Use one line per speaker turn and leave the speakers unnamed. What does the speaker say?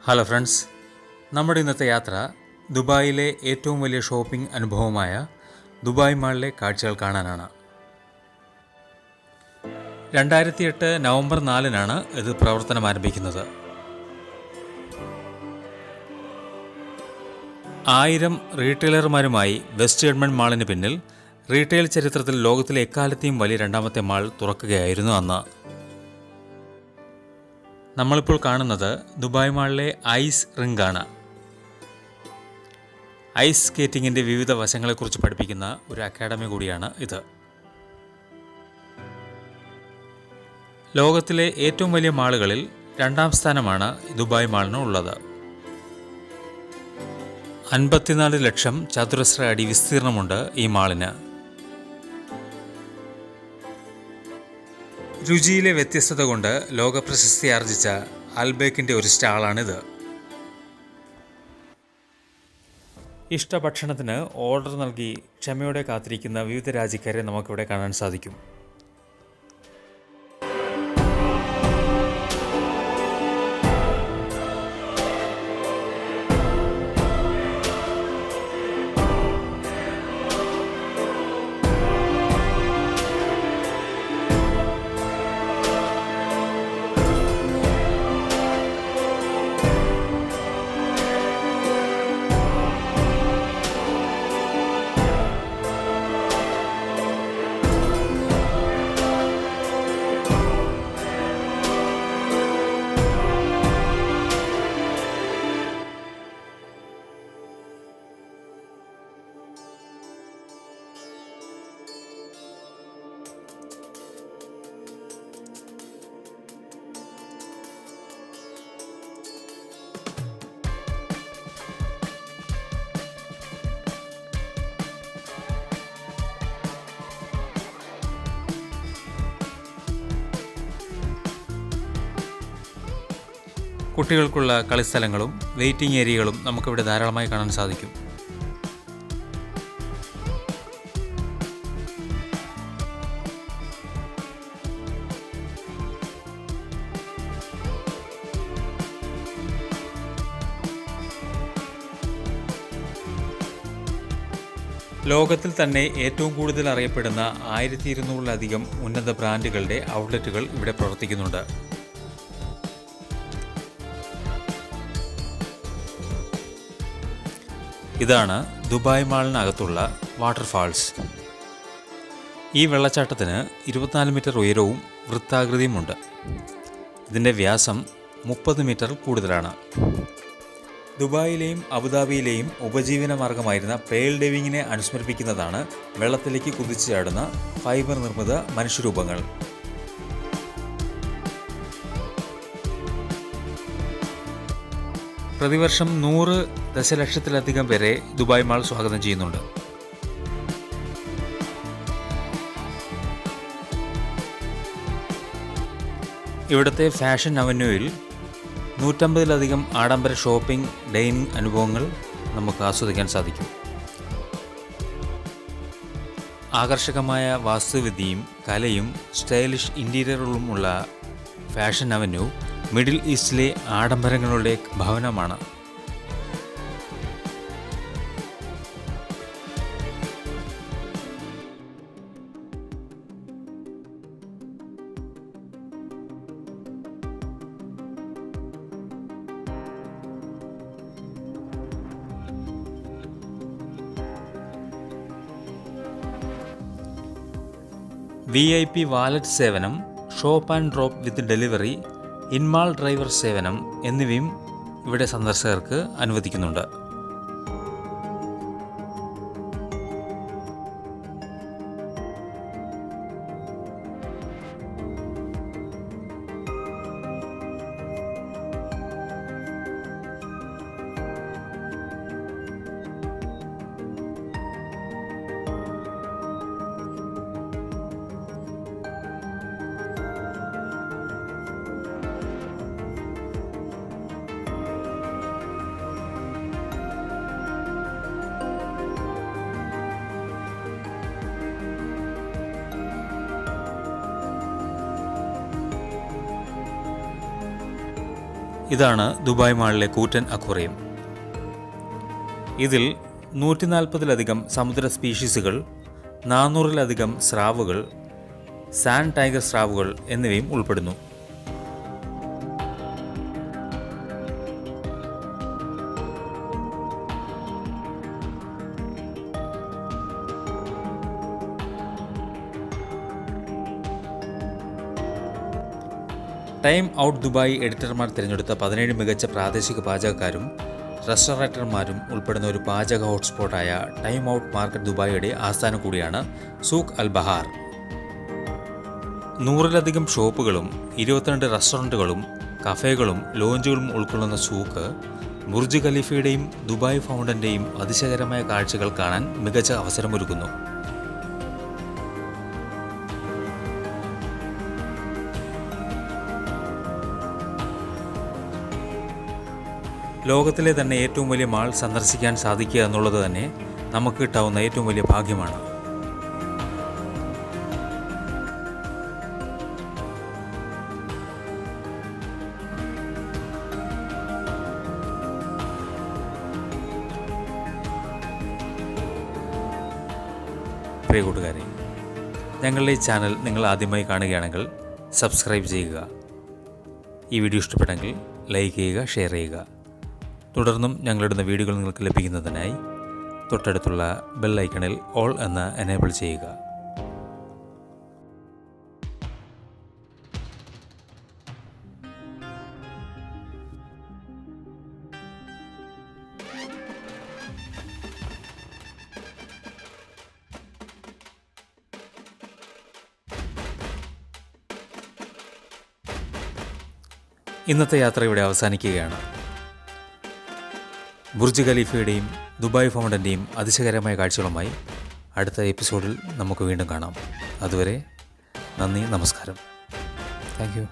Hello friends, നമ്മുടെ ഇന്നത്തെ യാത്ര ദുബായിലെ ഏറ്റവും വലിയ ഷോപ്പിംഗ് അനുഭവമായ ദുബായ് മാളിലെ കാഴ്ചകൾ കാണാനാണ്. 2008 നവംബർ 4-നാണ് ഇത് പ്രവർത്തനം ആരംഭിക്കുന്നത്. 1000 റീറ്റെയിലർമാരുമായി വെസ്റ്റ് എഡ്മണ്ട് മാളിന് പിന്നിൽ റീറ്റെയിൽ ചരിത്രത്തിൽ ലോകത്തിലെ എക്കാലത്തെയും വലിയ രണ്ടാമത്തെ മാൾ തുറക്കുകയായിരുന്നു അന്ന്. നമ്മളിപ്പോൾ കാണുന്നത് ദുബായ് മാളിലെ ഐസ് റിംഗാണ്. ഐസ് സ്കേറ്റിങ്ങിൻ്റെ വിവിധ വശങ്ങളെക്കുറിച്ച് പഠിപ്പിക്കുന്ന ഒരു അക്കാഡമി കൂടിയാണ് ഇത്. ലോകത്തിലെ ഏറ്റവും വലിയ മാളുകളിൽ 2ാം സ്ഥാനമാണ് ദുബായ് മാളിന് ഉള്ളത്. 54 ലക്ഷം ചതുരശ്ര അടി വിസ്തീർണമുണ്ട് ഈ മാളിന്. രുചിയിലെ വ്യത്യസ്തത കൊണ്ട് ലോകപ്രശസ്തി ആർജിച്ച അൽബേക്കിൻ്റെ ഒരു സ്റ്റാളാണിത്. ഇഷ്ടഭക്ഷണത്തിന് ഓർഡർ നൽകി ക്ഷമയോടെ കാത്തിരിക്കുന്ന വിവിധ രാജ്യക്കാരെ നമുക്കിവിടെ കാണാൻ സാധിക്കും. കുട്ടികൾക്കുള്ള കളിസ്ഥലങ്ങളും വെയിറ്റിംഗ് ഏരിയകളും നമുക്കിവിടെ ധാരാളമായി കാണാൻ സാധിക്കും. ലോകത്തിൽ തന്നെ ഏറ്റവും കൂടുതൽ അറിയപ്പെടുന്ന 1200-ലധികം ഉന്നത ബ്രാൻഡുകളുടെ ഔട്ട്ലെറ്റുകൾ ഇവിടെ പ്രവർത്തിക്കുന്നുണ്ട്. ഇതാണ് ദുബായ് മാളിനകത്തുള്ള വാട്ടർഫാൾസ്. ഈ വെള്ളച്ചാട്ടത്തിന് 24 മീറ്റർ ഉയരവും വൃത്താകൃതിയുമുണ്ട്. ഇതിൻ്റെ വ്യാസം 30 മീറ്റർ കൂടുതലാണ്. ദുബായിലെയും അബുദാബിയിലെയും ഉപജീവന മാർഗമായിരുന്ന പേൾ ഡൈവിങ്ങിനെ അനുസ്മരിപ്പിക്കുന്നതാണ് വെള്ളത്തിലേക്ക് കുതിച്ചു ചാടുന്ന ഫൈബർ നിർമ്മിത മനുഷ്യരൂപങ്ങൾ. പ്രതിവർഷം 100 ദശലക്ഷത്തിലധികം പേരെ ദുബായ് മാൾ സ്വാഗതം ചെയ്യുന്നുണ്ട്. ഇവിടുത്തെ ഫാഷൻ അവന്യൂവിൽ 150-ലധികം ആഡംബര ഷോപ്പിംഗ്, ഡൈനിങ് അനുഭവങ്ങൾ നമുക്ക് ആസ്വദിക്കാൻ സാധിക്കും. ആകർഷകമായ വാസ്തുവിദ്യയും കലയും സ്റ്റൈലിഷ് ഇൻറ്റീരിയറുകളുമുള്ള ഫാഷൻ അവന്യൂ മിഡിൽ ഈസ്റ്റിലെ ആഡംബരങ്ങളുടെ ഭവനമാണ്. VIP വാലറ്റ് സേവനം, shop and drop with delivery, in mall driver സേവനം എന്നിവയും ഇവിടെ സന്ദർശകർക്ക് അനുവദിക്കുന്നുണ്ട്. ഇതാണ് ദുബായ് മാളിലെ കൂറ്റൻ അക്വേറിയം. ഇതിൽ 140-ലധികം സമുദ്ര സ്പീഷീസുകൾ, 400-ലധികം സ്രാവുകൾ, സാൻഡ് ടൈഗർ സ്രാവുകൾ എന്നിവയും ഉൾപ്പെടുന്നു. ടൈം ഔട്ട് ദുബായ് എഡിറ്റർമാർ തിരഞ്ഞെടുത്ത 17 മികച്ച പ്രാദേശിക പാചകക്കാരും റെസ്റ്റോറേറ്റർമാരും ഉൾപ്പെടുന്ന ഒരു പാചക ഹോട്ട്സ്പോട്ടായ ടൈം ഔട്ട് മാർക്കറ്റ് ദുബായിയുടെ ആസ്ഥാനം കൂടിയാണ് സൂഖ് അൽ ബഹാർ. 100-ലധികം ഷോപ്പുകളും 22 റെസ്റ്റോറൻറ്റുകളും കഫേകളും ലോഞ്ചുകളും ഉൾക്കൊള്ളുന്ന സൂഖ് ബുർജ് ഖലീഫയുടെയും ദുബായ് ഫൗണ്ടൻ്റെയും അതിശയകരമായ കാഴ്ചകൾ കാണാൻ മികച്ച അവസരമൊരുക്കുന്നു. ലോകത്തിലെ തന്നെ ഏറ്റവും വലിയ മാൾ സന്ദർശിക്കാൻ സാധിക്കുക എന്നുള്ളത് തന്നെ നമുക്ക് കിട്ടാവുന്ന ഏറ്റവും വലിയ ഭാഗ്യമാണ്. പ്രിയ കൂട്ടുകാരെ, ഞങ്ങളുടെ ഈ ചാനൽ നിങ്ങൾ ആദ്യമായി കാണുകയാണെങ്കിൽ സബ്സ്ക്രൈബ് ചെയ്യുക. ഈ വീഡിയോ ഇഷ്ടപ്പെട്ടെങ്കിൽ ലൈക്ക് ചെയ്യുക, ഷെയർ ചെയ്യുക. തുടർന്നും ഞങ്ങളിടുന്ന വീഡിയോകൾ നിങ്ങൾക്ക് ലഭിക്കുന്നതിനായി തൊട്ടടുത്തുള്ള ബെൽ ഐക്കണിൽ ഓൾ എന്ന് എനേബിൾ ചെയ്യുക. ഇന്നത്തെ യാത്ര ഇവിടെ അവസാനിക്കുകയാണ്. ബുർജ് ഖലീഫയുടെയും ദുബായ് ഫൗണ്ടൻ്റെയും അതിശയകരമായ കാഴ്ചകളുമായി അടുത്ത എപ്പിസോഡിൽ നമുക്ക് വീണ്ടും കാണാം. അതുവരെ നന്ദി, നമസ്കാരം. Thank you.